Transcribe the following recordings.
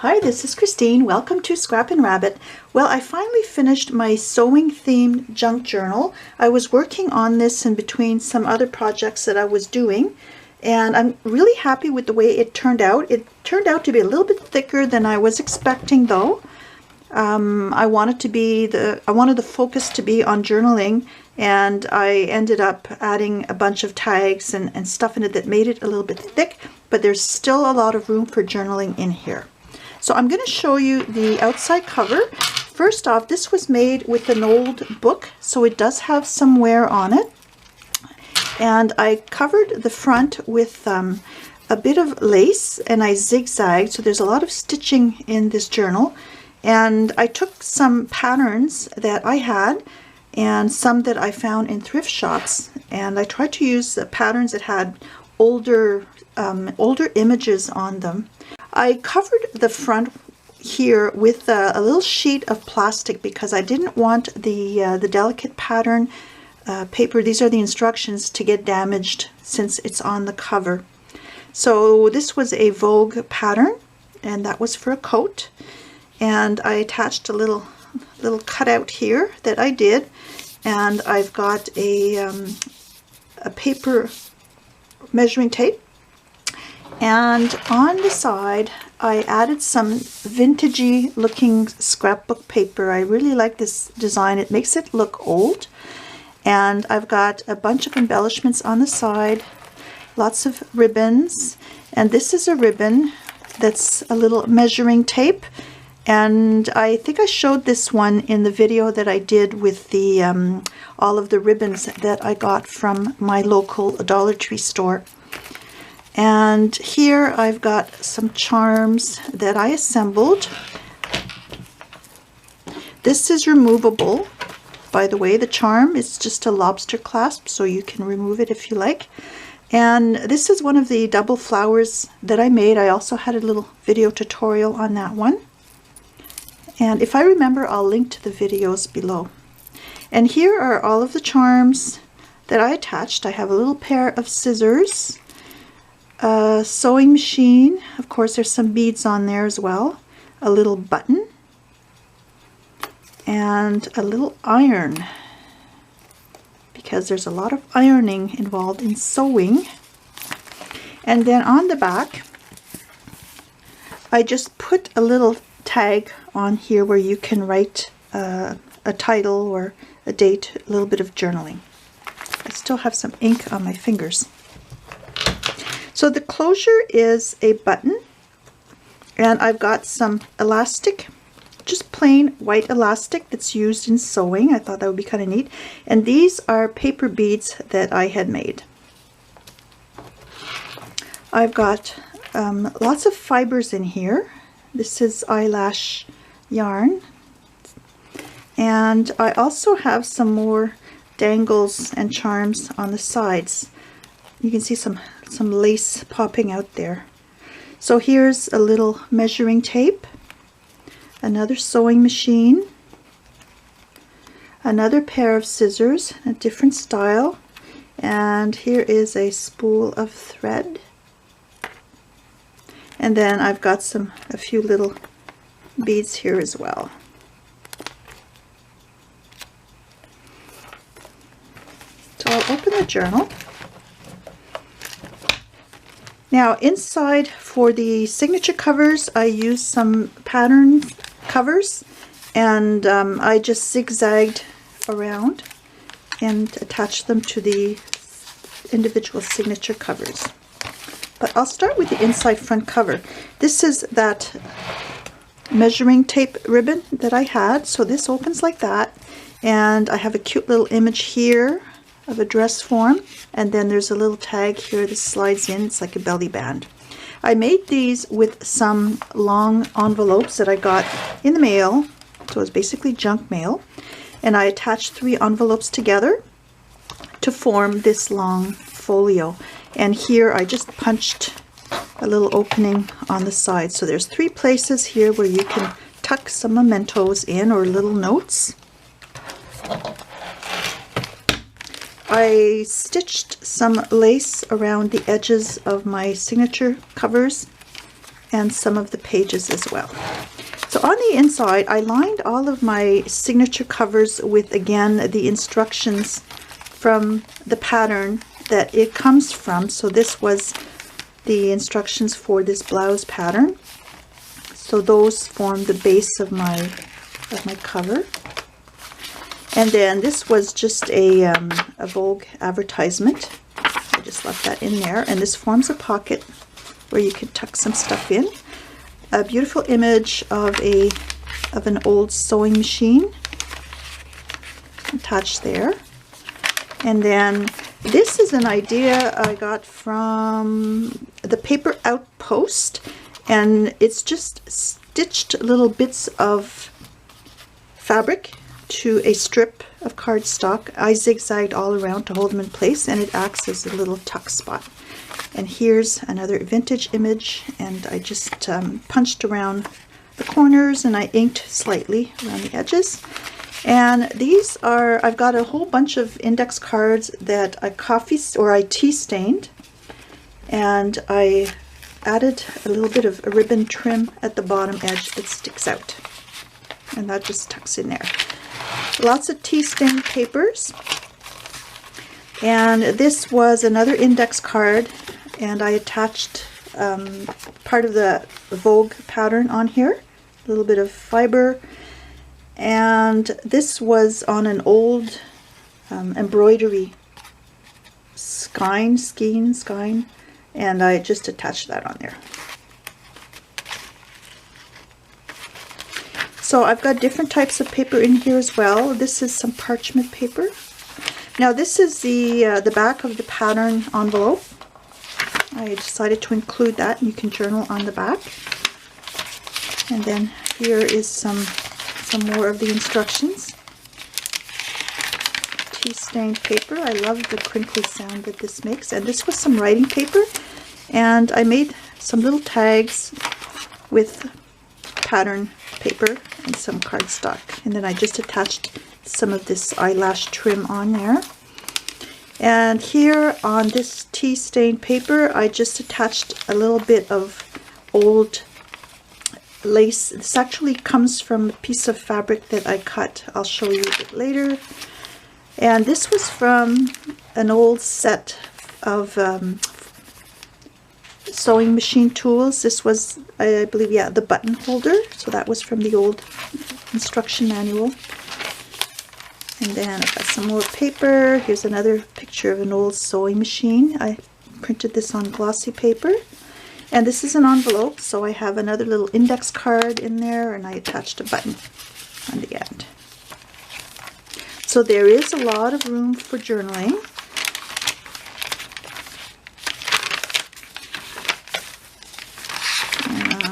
Hi, this is Christine. Welcome to Scrap and Rabbit. Well, I finally finished my sewing themed junk journal. I was working on this in between some other projects that I was doing, and I'm really happy with the way it turned out. It turned out to be a little bit thicker than I was expecting, though. I wanted the focus to be on journaling, and I ended up adding a bunch of tags and stuff in it that made it a little bit thick, but there's still a lot of room for journaling in here. So I'm going to show you the outside cover. First off, this was made with an old book, so it does have some wear on it. And I covered the front with a bit of lace, and I zigzagged, so there's a lot of stitching in this journal. And I took some patterns that I had and some that I found in thrift shops, and I tried to use the patterns that had older images on them. I covered the front here with a little sheet of plastic because I didn't want the delicate pattern paper, these are the instructions, to get damaged since it's on the cover. So this was a Vogue pattern, and that was for a coat. And I attached a little cutout here that I did, and I've got a paper measuring tape. And on the side, I added some vintagey looking scrapbook paper. I really like this design. It makes it look old. And I've got a bunch of embellishments on the side, lots of ribbons. And this is a ribbon that's a little measuring tape. And I think I showed this one in the video that I did with the all of the ribbons that I got from my local Dollar Tree store. And here I've got some charms that I assembled. This is removable, by the way. The charm is just a lobster clasp, so you can remove it if you like. And this is one of the double flowers that I made. I also had a little video tutorial on that one. And if I remember, I'll link to the videos below. And here are all of the charms that I attached. I have a little pair of scissors, a sewing machine, of course there's some beads on there as well, a little button, and a little iron, because there's a lot of ironing involved in sewing. And then on the back, I just put a little tag on here where you can write a title or a date, a little bit of journaling. I still have some ink on my fingers. So the closure is a button, and I've got some elastic, just plain white elastic that's used in sewing. I thought that would be kind of neat. And these are paper beads that I had made. I've got lots of fibers in here. This is eyelash yarn. And I also have some more dangles and charms on the sides. You can see some lace popping out there. So here's a little measuring tape, another sewing machine, another pair of scissors, a different style, and here is a spool of thread. And then I've got a few little beads here as well. So I'll open the journal. Now inside for the signature covers, I used some pattern covers, and I just zigzagged around and attached them to the individual signature covers. But I'll start with the inside front cover. This is that measuring tape ribbon that I had, so this opens like that, and I have a cute little image here of a dress form, and then there's a little tag here that slides in. It's like a belly band. I made these with some long envelopes that I got in the mail, so it's basically junk mail, and I attached 3 envelopes together to form this long folio. And here I just punched a little opening on the side, so there's 3 places here where you can tuck some mementos in or little notes. I stitched some lace around the edges of my signature covers, and some of the pages as well. So on the inside, I lined all of my signature covers with, again, the instructions from the pattern that it comes from. So this was the instructions for this blouse pattern. So those form the base of my cover. And then this was just a Vogue advertisement. I just left that in there, and this forms a pocket where you could tuck some stuff in. A beautiful image of an old sewing machine attached there. And then this is an idea I got from the Paper Outpost, and it's just stitched little bits of fabric to a strip of cardstock. I zigzagged all around to hold them in place, and it acts as a little tuck spot. And here's another vintage image, and I just punched around the corners and I inked slightly around the edges. And these are, I've got a whole bunch of index cards that I tea stained, and I added a little bit of a ribbon trim at the bottom edge that sticks out, and that just tucks in there. Lots of tea stained papers, and this was another index card, and I attached part of the Vogue pattern on here, a little bit of fiber, and this was on an old embroidery skein, and I just attached that on there. So I've got different types of paper in here as well. This is some parchment paper. Now this is the back of the pattern envelope. I decided to include that, and you can journal on the back. And then here is some more of the instructions. Tea stained paper. I love the crinkly sound that this makes. And this was some writing paper, and I made some little tags with pattern paper and some cardstock, and then I just attached some of this eyelash trim on there. And here on this tea stained paper, I just attached a little bit of old lace. This actually comes from a piece of fabric that I cut. I'll show you a bit later. And this was from an old set of sewing machine tools. This was, I believe, yeah, the button holder. So that was from the old instruction manual. And then I've got some more paper. Here's another picture of an old sewing machine. I printed this on glossy paper. And this is an envelope, so I have another little index card in there, and I attached a button on the end. So there is a lot of room for journaling.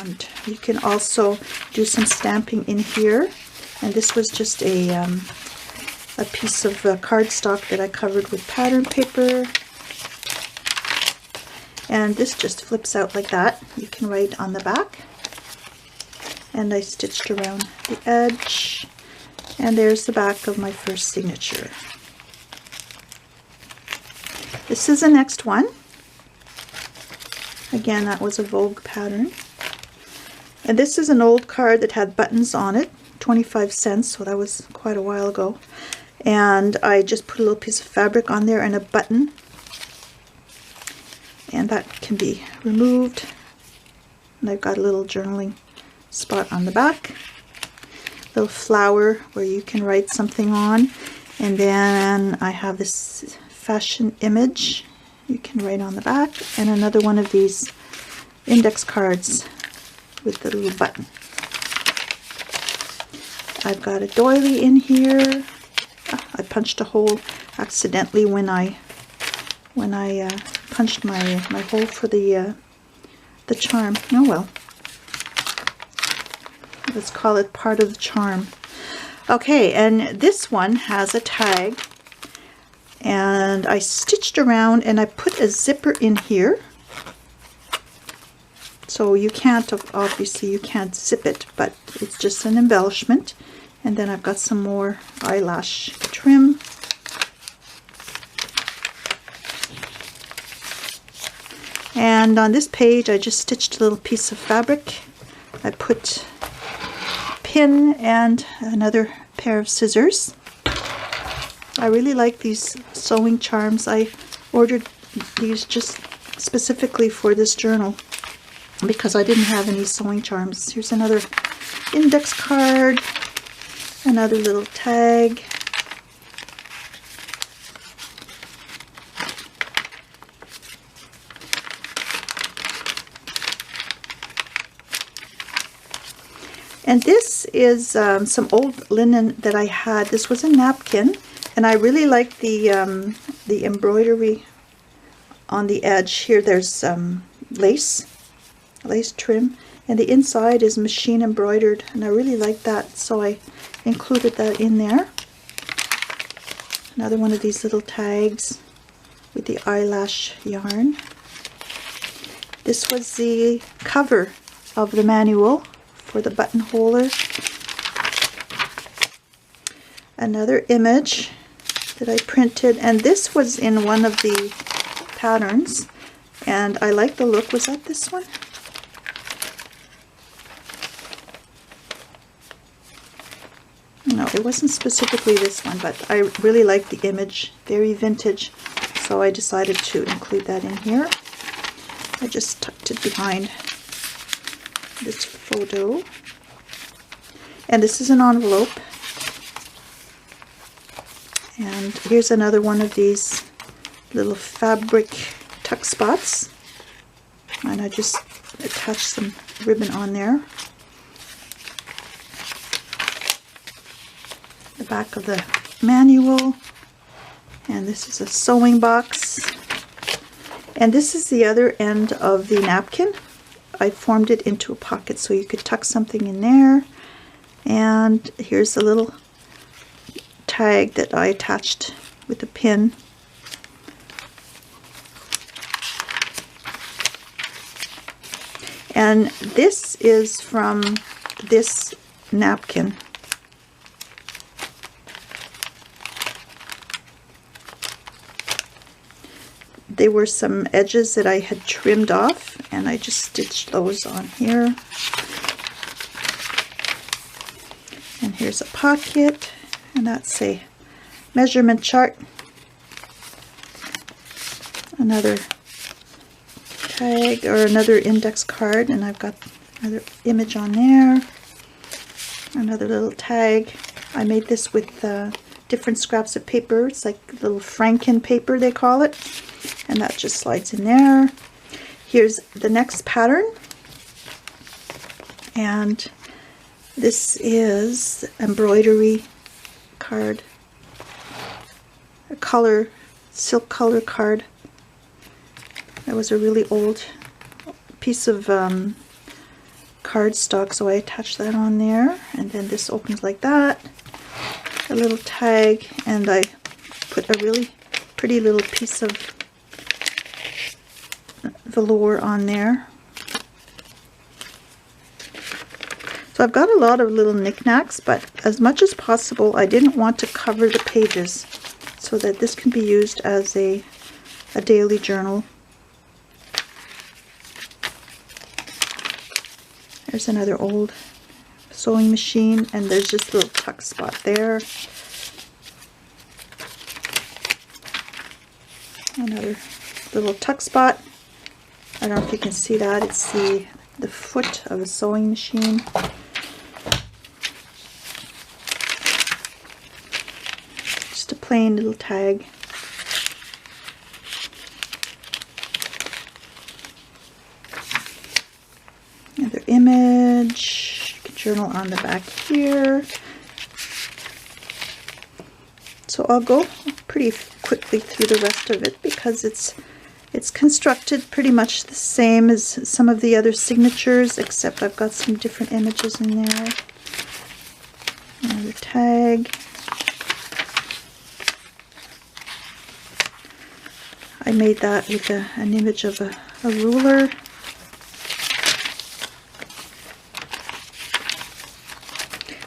And you can also do some stamping in here. And this was just a piece of cardstock that I covered with pattern paper. And this just flips out like that. You can write on the back. And I stitched around the edge. And there's the back of my first signature. This is the next one. Again, that was a Vogue pattern. And this is an old card that had buttons on it, 25 cents, so that was quite a while ago. And I just put a little piece of fabric on there and a button. And that can be removed. And I've got a little journaling spot on the back. A little flower where you can write something on. And then I have this fashion image you can write on the back. And another one of these index cards with the little button. I've got a doily in here. I punched a hole accidentally when I punched my hole for the charm. Oh well. Let's call it part of the charm. Okay, and this one has a tag, and I stitched around and I put a zipper in here. So you can't, obviously you can't zip it, but it's just an embellishment. And then I've got some more eyelash trim. And on this page I just stitched a little piece of fabric. I put a pin and another pair of scissors. I really like these sewing charms. I ordered these just specifically for this journal because I didn't have any sewing charms. Here's another index card, another little tag, and this is some old linen that I had. This was a napkin, and I really like the embroidery on the edge here. There's lace trim, and the inside is machine embroidered, and I really like that, so I included that in there. Another one of these little tags with the eyelash yarn. This was the cover of the manual for the buttonholer. Another image that I printed, and this was in one of the patterns, and I like the look. Was that this one? No, it wasn't specifically this one, but I really like the image, very vintage, so I decided to include that in here. I just tucked it behind this photo. And this is an envelope. And here's another one of these little fabric tuck spots. And I just attached some ribbon on there. The back of the manual. And this is a sewing box. And this is the other end of the napkin. I formed it into a pocket so you could tuck something in there. And here's a little tag that I attached with a pin. And this is from this napkin. There were some edges that I had trimmed off, and I just stitched those on here. And here's a pocket, and that's a measurement chart. Another tag, or another index card, and I've got another image on there. Another little tag. I made this with different scraps of paper. It's like little Franken paper, they call it. And that just slides in there. Here's the next pattern. And this is embroidery card. A color, silk color card. That was a really old piece of cardstock, so I attached that on there. And then this opens like that. A little tag, and I put a really pretty little piece of velour on there. So I've got a lot of little knickknacks, but as much as possible I didn't want to cover the pages, so that this can be used as a daily journal. There's another old sewing machine, and there's just a little tuck spot there. Another little tuck spot. I don't know if you can see that. It's the foot of a sewing machine. Just a plain little tag. Another image. Journal on the back here. So I'll go pretty quickly through the rest of it because it's constructed pretty much the same as some of the other signatures, except I've got some different images in there. Another tag. I made that with an image of a ruler.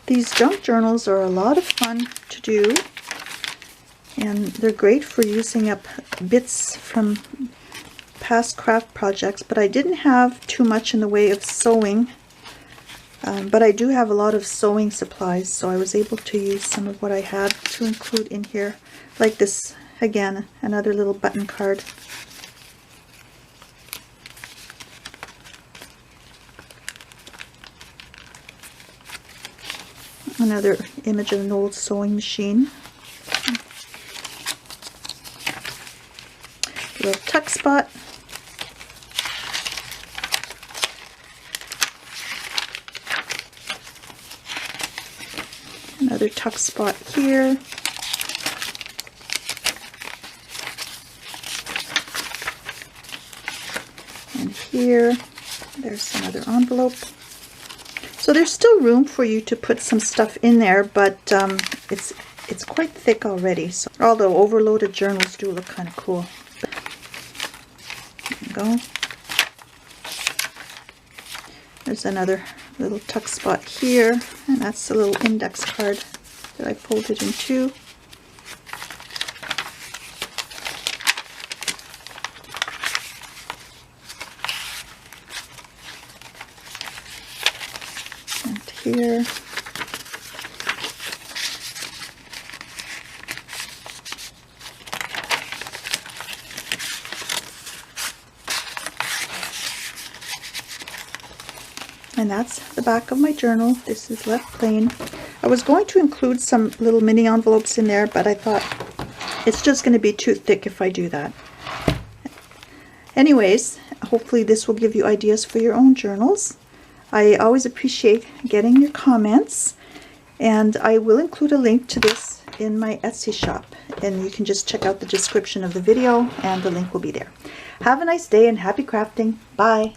These junk journals are a lot of fun to do, and they're great for using up bits from past craft projects, but I didn't have too much in the way of sewing. But I do have a lot of sewing supplies, so I was able to use some of what I had to include in here. Like this, again, another little button card. Another image of an old sewing machine. A little tuck spot. Another tuck spot here. And here, there's another envelope. So there's still room for you to put some stuff in there, but it's quite thick already. So, although overloaded journals do look kind of cool. There you go. There's another little tuck spot here, and that's the little index card that I folded in two. And here. And that's the back of my journal. This is left plain. I was going to include some little mini envelopes in there, but I thought it's just going to be too thick if I do that. Anyways, hopefully this will give you ideas for your own journals. I always appreciate getting your comments, and I will include a link to this in my Etsy shop, and you can just check out the description of the video and the link will be there. Have a nice day and happy crafting. Bye!